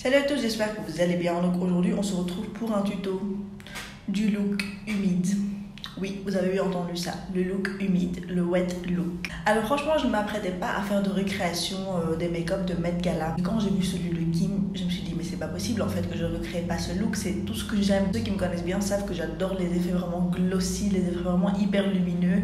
Salut à tous, j'espère que vous allez bien. Donc aujourd'hui on se retrouve pour un tuto du look humide. Oui, vous avez entendu ça, le look humide, le wet look. Alors franchement, je ne m'apprêtais pas à faire de récréation des make-up de Met Gala. Quand j'ai vu celui de Kim, je me suis dit mais c'est pas possible en fait que je ne recrée pas ce look, c'est tout ce que j'aime. Ceux qui me connaissent bien savent que j'adore les effets vraiment glossy, les effets vraiment hyper lumineux.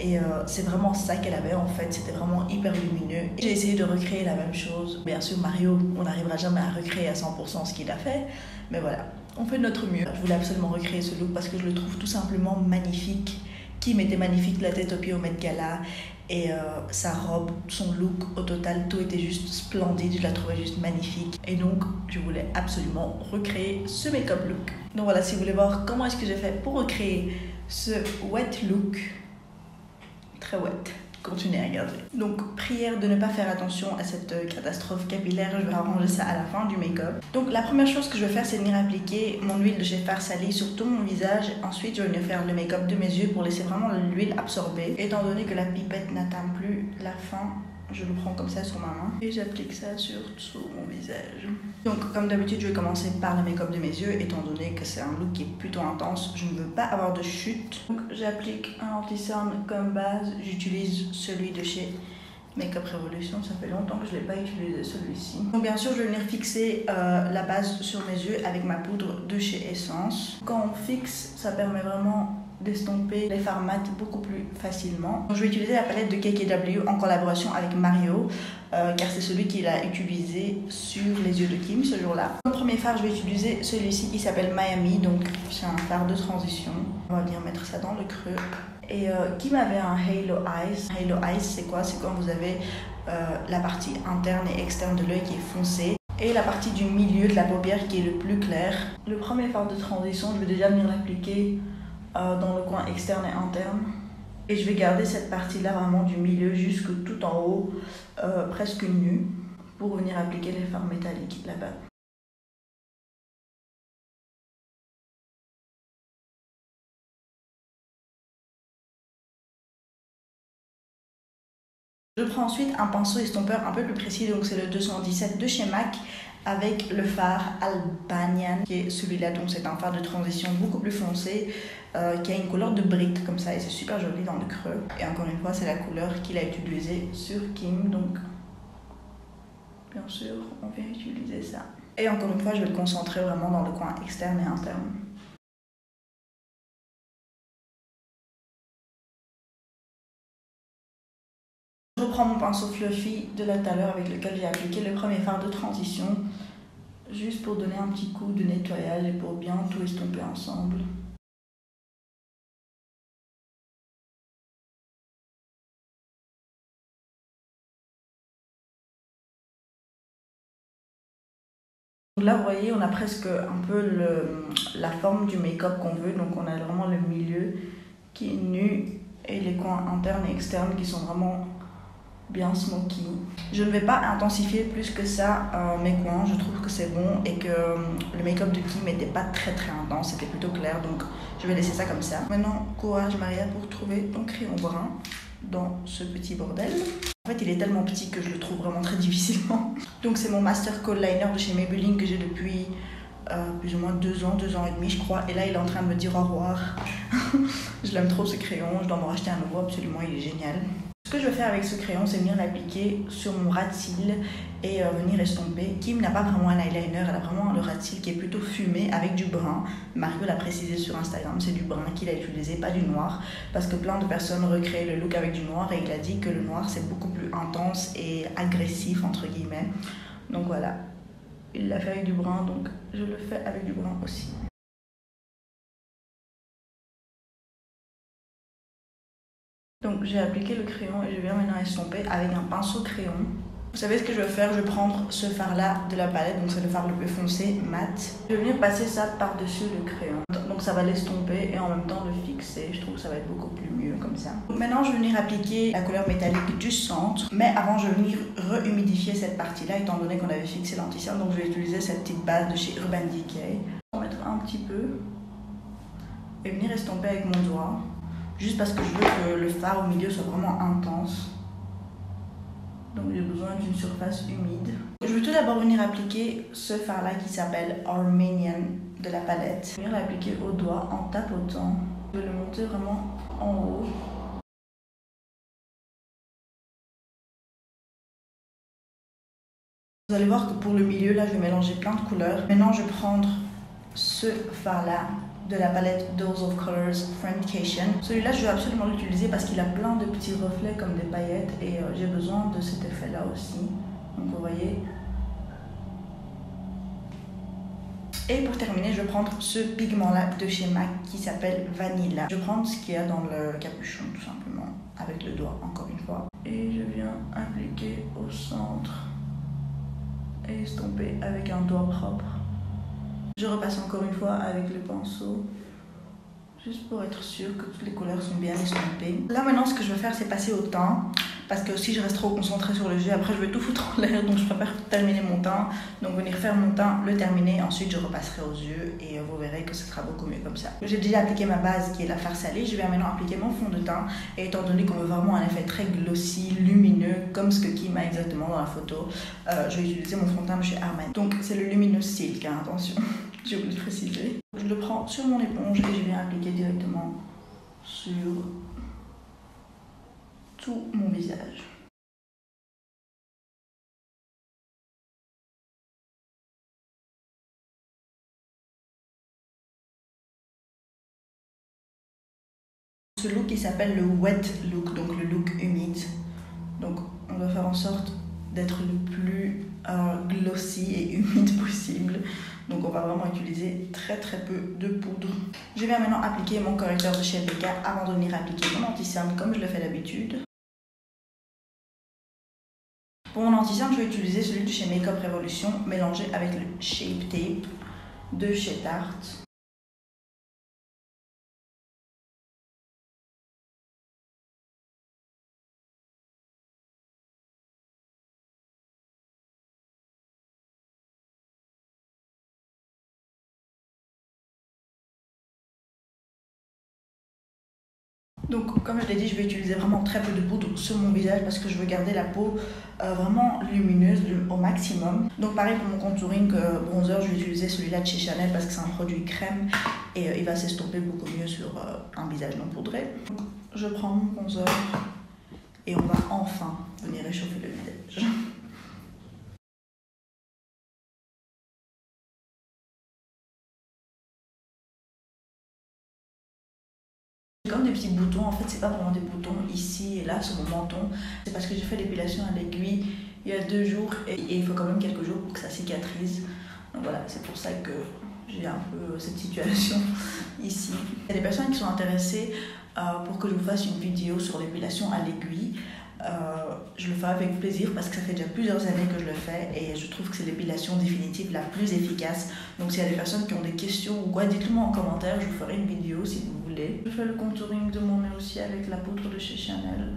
Et c'est vraiment ça qu'elle avait en fait, c'était vraiment hyper lumineux. J'ai essayé de recréer la même chose. Bien sûr Mario, on n'arrivera jamais à recréer à 100% ce qu'il a fait, mais voilà. On fait de notre mieux. Je voulais absolument recréer ce look parce que je le trouve tout simplement magnifique. Kim était magnifique de la tête aux pieds au Met Gala. Et sa robe, son look, au total, tout était juste splendide. Je la trouvais juste magnifique. Et donc, je voulais absolument recréer ce make-up look. Donc voilà, si vous voulez voir comment est-ce que j'ai fait pour recréer ce wet look. Très wet. Continuez à regarder. Donc, prière de ne pas faire attention à cette catastrophe capillaire. Je vais arranger ça à la fin du make-up. Donc, la première chose que je vais faire, c'est venir appliquer mon huile de chez Farsali sur tout mon visage. Ensuite, je vais venir faire le make-up de mes yeux pour laisser vraiment l'huile absorber. Étant donné que la pipette n'atteint plus la fin, je le prends comme ça sur ma main et j'applique ça sur tout mon visage. Donc comme d'habitude, je vais commencer par le make-up de mes yeux étant donné que c'est un look qui est plutôt intense. Je ne veux pas avoir de chute. Donc j'applique un anti-cerne comme base. J'utilise celui de chez Make-up Revolution. Ça fait longtemps que je ne l'ai pas utilisé celui-ci. Donc bien sûr, je vais venir fixer la base sur mes yeux avec ma poudre de chez Essence. Quand on fixe, ça permet vraiment d'estomper les fards mat beaucoup plus facilement. Donc, je vais utiliser la palette de KKW en collaboration avec Mario car c'est celui qu'il a utilisé sur les yeux de Kim ce jour-là. Comme premier fard, je vais utiliser celui-ci qui s'appelle Miami, donc c'est un fard de transition. On va venir mettre ça dans le creux. Et Kim avait un Halo Eyes. Halo Eyes, c'est quoi? C'est quand vous avez la partie interne et externe de l'œil qui est foncée et la partie du milieu de la paupière qui est le plus clair. Le premier fard de transition, je vais déjà venir l'appliquer dans le coin externe et interne. Et je vais garder cette partie-là vraiment du milieu jusque tout en haut, presque nue, pour venir appliquer les fards métalliques là-bas. Je prends ensuite un pinceau estompeur un peu plus précis, donc c'est le 217 de chez MAC avec le fard Albanian qui est celui-là, donc c'est un fard de transition beaucoup plus foncé qui a une couleur de brique comme ça et c'est super joli dans le creux. Et encore une fois, c'est la couleur qu'il a utilisée sur Kim, donc bien sûr on vient utiliser ça. Et encore une fois, je vais le concentrer vraiment dans le coin externe et interne. Je reprends mon pinceau fluffy de là tout à l'heure avec lequel j'ai appliqué le premier fard de transition, juste pour donner un petit coup de nettoyage et pour bien tout estomper ensemble. Là, vous voyez, on a presque un peu la forme du make-up qu'on veut, donc on a vraiment le milieu qui est nu et les coins internes et externes qui sont vraiment bien smoky. Je ne vais pas intensifier plus que ça mes coins, je trouve que c'est bon et que le make-up de Kim n'était pas très intense, c'était plutôt clair, donc je vais laisser ça comme ça. Maintenant, courage Maria pour trouver ton crayon brun dans ce petit bordel. En fait, il est tellement petit que je le trouve vraiment très difficilement. Donc c'est mon Master Kohl Liner de chez Maybelline que j'ai depuis plus ou moins 2 ans et demi je crois. Et là, il est en train de me dire au revoir. Je l'aime trop ce crayon, je dois m'en racheter un nouveau absolument, il est génial. Ce que je vais faire avec ce crayon, c'est venir l'appliquer sur mon ras de cils et venir estomper. Kim n'a pas vraiment un eyeliner, elle a vraiment le ras de cils qui est plutôt fumé avec du brun. Mario l'a précisé sur Instagram, c'est du brun qu'il a utilisé, pas du noir. Parce que plein de personnes recréent le look avec du noir et il a dit que le noir c'est beaucoup plus intense et agressif entre guillemets. Donc voilà, il l'a fait avec du brun, donc je le fais avec du brun aussi. Donc j'ai appliqué le crayon et je viens maintenant estomper avec un pinceau crayon. Vous savez ce que je vais faire? Je vais prendre ce fard là de la palette, donc c'est le fard le plus foncé, mat. Je vais venir passer ça par-dessus le crayon. Donc ça va l'estomper et en même temps le fixer. Je trouve que ça va être beaucoup plus mieux comme ça. Donc maintenant je vais venir appliquer la couleur métallique du centre. Mais avant je vais venir rehumidifier cette partie là étant donné qu'on avait fixé l'anti-cerne. Donc je vais utiliser cette petite base de chez Urban Decay. On va mettre un petit peu et venir estomper avec mon doigt. Juste parce que je veux que le fard au milieu soit vraiment intense. Donc j'ai besoin d'une surface humide. Je vais tout d'abord venir appliquer ce fard-là qui s'appelle Armenian de la palette. Je vais venir l'appliquer au doigt en tapotant. Je vais le monter vraiment en haut. Vous allez voir que pour le milieu, là, je vais mélanger plein de couleurs. Maintenant, je vais prendre ce fard-là de la palette Dose of Colors Friendcation. Celui-là, je vais absolument l'utiliser parce qu'il a plein de petits reflets comme des paillettes et j'ai besoin de cet effet-là aussi. Donc, vous voyez. Et pour terminer, je vais prendre ce pigment-là de chez MAC qui s'appelle Vanilla. Je vais prendre ce qu'il y a dans le capuchon, tout simplement, avec le doigt, encore une fois. Et je viens appliquer au centre et estomper avec un doigt propre. Je repasse encore une fois avec le pinceau, juste pour être sûr que toutes les couleurs sont bien estompées. Là maintenant, ce que je vais faire, c'est passer au teint, parce que si je reste trop concentrée sur le jeu, après je vais tout foutre en l'air, donc je préfère terminer mon teint. Donc venir faire mon teint, le terminer, ensuite je repasserai aux yeux et vous verrez que ce sera beaucoup mieux comme ça. J'ai déjà appliqué ma base qui est la farce salée, je vais maintenant appliquer mon fond de teint. Et étant donné qu'on veut vraiment un effet très glossy, lumineux, comme ce que Kim a exactement dans la photo, je vais utiliser mon fond de teint de chez Armani. Donc c'est le Luminous Silk, hein, attention, j'ai oublié de préciser. Je le prends sur mon éponge et je viens appliquer directement sur tout mon visage. Ce look qui s'appelle le wet look, donc le look humide. Donc on va faire en sorte d'être le plus glossy et humide possible. Donc on va vraiment utiliser très peu de poudre. Je vais maintenant appliquer mon correcteur de chez Becca avant de venir appliquer mon anti-cerne comme je le fais d'habitude. Pour mon anti-cerne, je vais utiliser celui de chez Makeup Revolution mélangé avec le Shape Tape de chez Tarte. Donc comme je l'ai dit, je vais utiliser vraiment très peu de poudre sur mon visage parce que je veux garder la peau vraiment lumineuse au maximum. Donc pareil pour mon contouring bronzer, je vais utiliser celui-là de chez Chanel parce que c'est un produit crème et il va s'estomper beaucoup mieux sur un visage non poudré. Donc, je prends mon bronzer et on va enfin venir réchauffer le visage. Comme des petits boutons, en fait c'est pas vraiment des boutons ici et là sur mon menton, c'est parce que j'ai fait l'épilation à l'aiguille il y a 2 jours et il faut quand même quelques jours pour que ça cicatrise. Donc voilà, c'est pour ça que j'ai un peu cette situation ici. Il y a des personnes qui sont intéressées pour que je vous fasse une vidéo sur l'épilation à l'aiguille. Je le fais avec plaisir parce que ça fait déjà plusieurs années que je le fais et je trouve que c'est l'épilation définitive la plus efficace. Donc s'il y a des personnes qui ont des questions ou quoi, dites-le moi en commentaire, je vous ferai une vidéo si vous voulez. Je fais le contouring de mon nez aussi avec la poudre de chez Chanel.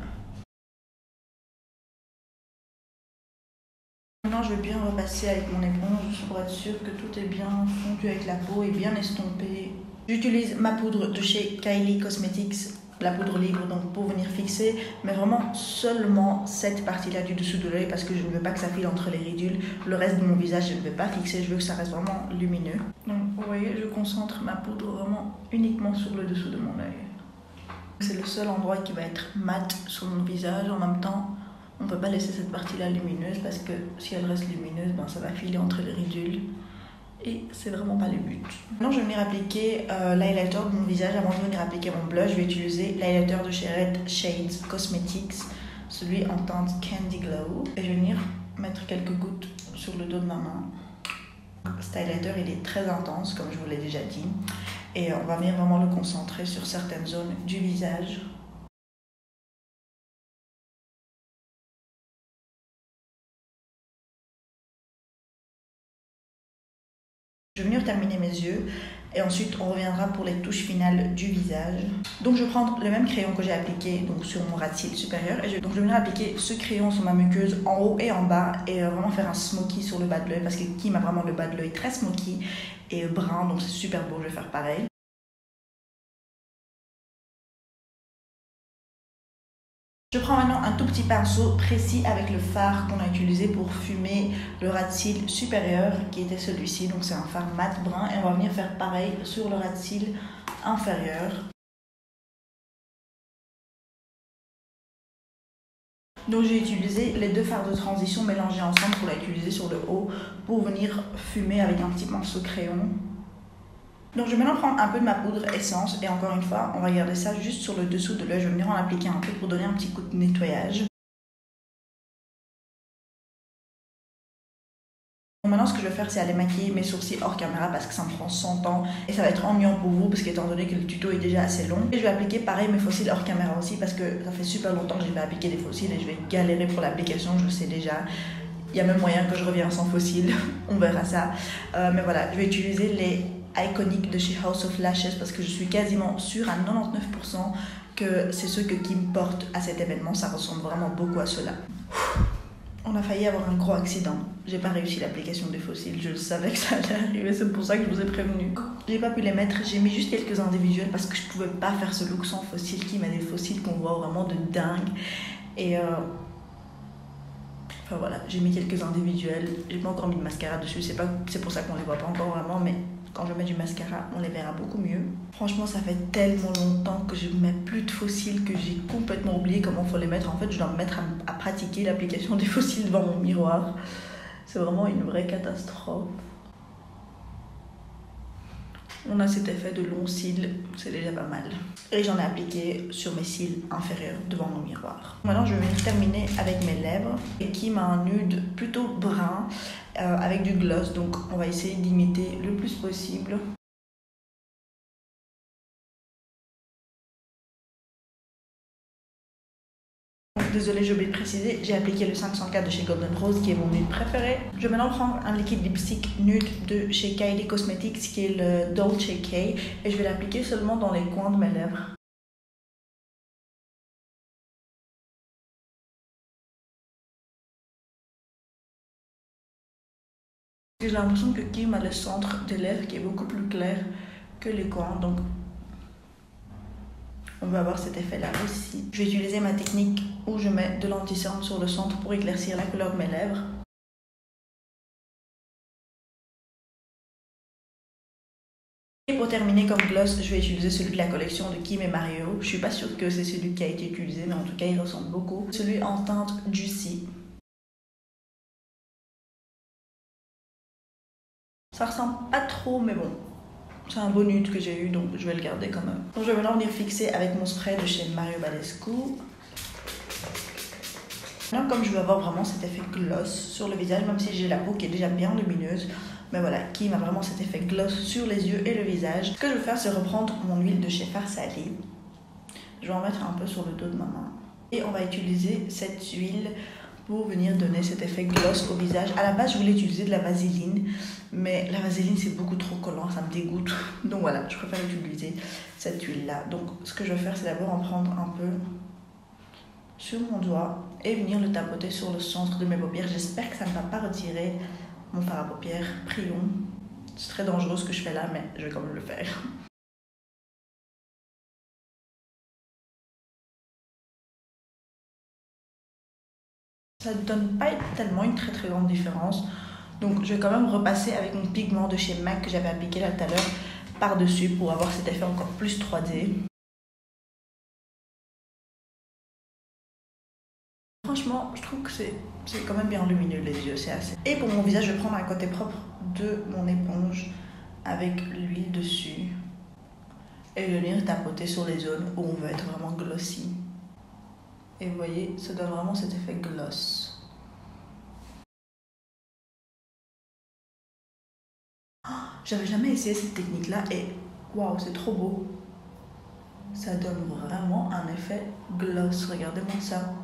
Maintenant je vais bien repasser avec mon éponge juste pour être sûr que tout est bien fondu avec la peau et bien estompé. J'utilise ma poudre de chez Kylie Cosmetics, la poudre libre, donc pour venir fixer, mais vraiment seulement cette partie-là du dessous de l'œil parce que je ne veux pas que ça file entre les ridules. Le reste de mon visage, je ne vais pas fixer, je veux que ça reste vraiment lumineux. Donc vous voyez, je concentre ma poudre vraiment uniquement sur le dessous de mon œil. C'est le seul endroit qui va être mat sur mon visage. En même temps, on ne peut pas laisser cette partie-là lumineuse parce que si elle reste lumineuse, ben, ça va filer entre les ridules. Et c'est vraiment pas le but. Maintenant je vais venir appliquer l'highlighter de mon visage. Avant de venir appliquer mon blush, je vais utiliser l'highlighter de chez Red Shades Cosmetics, celui en teinte Candy Glow. Et je vais venir mettre quelques gouttes sur le dos de ma main. Cet highlighter il est très intense comme je vous l'ai déjà dit. Et on va venir vraiment le concentrer sur certaines zones du visage. Je vais venir terminer mes yeux et ensuite on reviendra pour les touches finales du visage. Donc je vais prendre le même crayon que j'ai appliqué donc, sur mon ras de cils supérieur. Et donc je vais venir appliquer ce crayon sur ma muqueuse en haut et en bas et vraiment faire un smoky sur le bas de l'œil parce que Kim a vraiment le bas de l'œil très smoky et brun, donc c'est super beau, je vais faire pareil. Je prends maintenant un tout petit pinceau précis avec le fard qu'on a utilisé pour fumer le ras de cils supérieur qui était celui-ci. Donc c'est un fard mat brun et on va venir faire pareil sur le ras de cils inférieur. Donc j'ai utilisé les deux fards de transition mélangés ensemble pour les utiliser sur le haut pour venir fumer avec un petit pinceau crayon. Donc je vais maintenant prendre un peu de ma poudre essence et encore une fois on va garder ça juste sur le dessous de l'œil. Je vais venir en appliquer un peu pour donner un petit coup de nettoyage. Maintenant ce que je vais faire c'est aller maquiller mes sourcils hors caméra parce que ça me prend 100 ans et ça va être ennuyant pour vous parce qu'étant donné que le tuto est déjà assez long. Et je vais appliquer pareil mes faux cils hors caméra aussi parce que ça fait super longtemps que je n'ai pas appliqué des faux cils et je vais galérer pour l'application, je le sais déjà. Il y a même moyen que je revienne sans faux cils, on verra ça. Mais voilà, je vais utiliser les Iconic de chez House of Lashes parce que je suis quasiment sûre à 99% que c'est ceux que Kim porte à cet événement. Ça ressemble vraiment beaucoup à cela. On a failli avoir un gros accident. J'ai pas réussi l'application des fossiles. Je le savais que ça allait arriver. C'est pour ça que je vous ai prévenu. J'ai pas pu les mettre. J'ai mis juste quelques individuels parce que je pouvais pas faire ce look sans fossiles. Kim a des fossiles qu'on voit vraiment de dingue. Et enfin voilà, j'ai mis quelques individuels. J'ai pas encore mis de mascara dessus. C'est pour ça qu'on les voit pas encore vraiment. Mais quand je mets du mascara, on les verra beaucoup mieux. Franchement, ça fait tellement longtemps que je mets plus de fossiles que j'ai complètement oublié comment faut les mettre. En fait, je dois me mettre à pratiquer l'application des fossiles devant mon miroir. C'est vraiment une vraie catastrophe. On a cet effet de long cils, c'est déjà pas mal. Et j'en ai appliqué sur mes cils inférieurs devant mon miroir. Maintenant, je vais venir terminer avec mes lèvres et qui m'a un nude plutôt brun avec du gloss. Donc, on va essayer d'imiter le plus possible. Désolée, j'ai oublié de préciser, j'ai appliqué le 504 de chez Golden Rose qui est mon nude préféré. Je vais maintenant prendre un liquide lipstick nude de chez Kylie Cosmetics qui est le Dolce K et je vais l'appliquer seulement dans les coins de mes lèvres. J'ai l'impression que Kim a le centre des lèvres qui est beaucoup plus clair que les coins, donc on va avoir cet effet là aussi. Je vais utiliser ma technique où je mets de l'anti-cerne sur le centre pour éclaircir la couleur de mes lèvres. Et pour terminer comme gloss, je vais utiliser celui de la collection de Kim et Mario. Je suis pas sûre que c'est celui qui a été utilisé, mais en tout cas il ressemble beaucoup. Celui en teinte Juicy. Ça ressemble pas trop, mais bon. C'est un beau nude que j'ai eu, donc je vais le garder quand même. Donc je vais maintenant venir fixer avec mon spray de chez Mario Badescu. Maintenant, comme je veux avoir vraiment cet effet gloss sur le visage, même si j'ai la peau qui est déjà bien lumineuse, mais voilà, Kim a vraiment cet effet gloss sur les yeux et le visage. Ce que je vais faire, c'est reprendre mon huile de chez Farsali. Je vais en mettre un peu sur le dos de ma main. Et on va utiliser cette huile pour venir donner cet effet gloss au visage. À la base, je voulais utiliser de la vaseline, mais la vaseline, c'est beaucoup trop collant, ça me dégoûte. Donc voilà, je préfère utiliser cette huile-là. Donc ce que je vais faire, c'est d'abord en prendre un peu sur mon doigt et venir le tapoter sur le centre de mes paupières. J'espère que ça ne va pas retirer mon fard à paupières. Prions. C'est très dangereux ce que je fais là, mais je vais quand même le faire. Ça ne donne pas tellement une très grande différence. Donc je vais quand même repasser avec mon pigment de chez MAC que j'avais appliqué là tout à l'heure par-dessus pour avoir cet effet encore plus 3D. Franchement, je trouve que c'est quand même bien lumineux les yeux, c'est assez. Et pour mon visage, je vais prendre un côté propre de mon éponge avec l'huile dessus et je vais venir tapoter sur les zones où on veut être vraiment glossy. Et vous voyez, ça donne vraiment cet effet gloss. Oh, j'avais jamais essayé cette technique-là et waouh, c'est trop beau. Ça donne vraiment un effet gloss. Regardez-moi ça.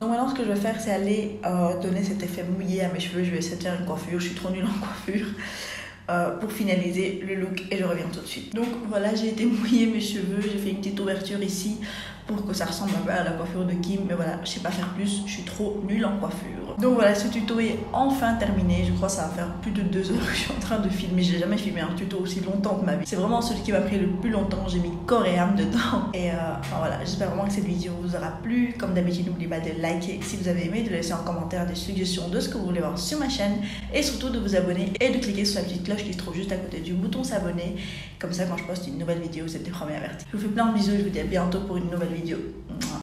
Donc maintenant, ce que je vais faire, c'est aller donner cet effet mouillé à mes cheveux. Je vais essayer de faire une coiffure. Je suis trop nulle en coiffure. Pour finaliser le look et je reviens tout de suite. Donc voilà, j'ai été mouiller mes cheveux, j'ai fait une petite ouverture ici pour que ça ressemble un peu à la coiffure de Kim. Mais voilà, je sais pas faire plus, je suis trop nulle en coiffure. Donc voilà, ce tuto est enfin terminé. Je crois que ça va faire plus de 2 heures que je suis en train de filmer. J'ai jamais filmé un tuto aussi longtemps que ma vie. C'est vraiment celui qui m'a pris le plus longtemps. J'ai mis corps et âme dedans. Et enfin voilà, j'espère vraiment que cette vidéo vous aura plu. Comme d'habitude, n'oubliez pas de liker si vous avez aimé, de laisser en commentaire des suggestions de ce que vous voulez voir sur ma chaîne et surtout de vous abonner et de cliquer sur la petite cloche qui se trouve juste à côté du bouton s'abonner. Comme ça, quand je poste une nouvelle vidéo, vous êtes les premiers avertis. Je vous fais plein de bisous et je vous dis à bientôt pour une nouvelle vidéo.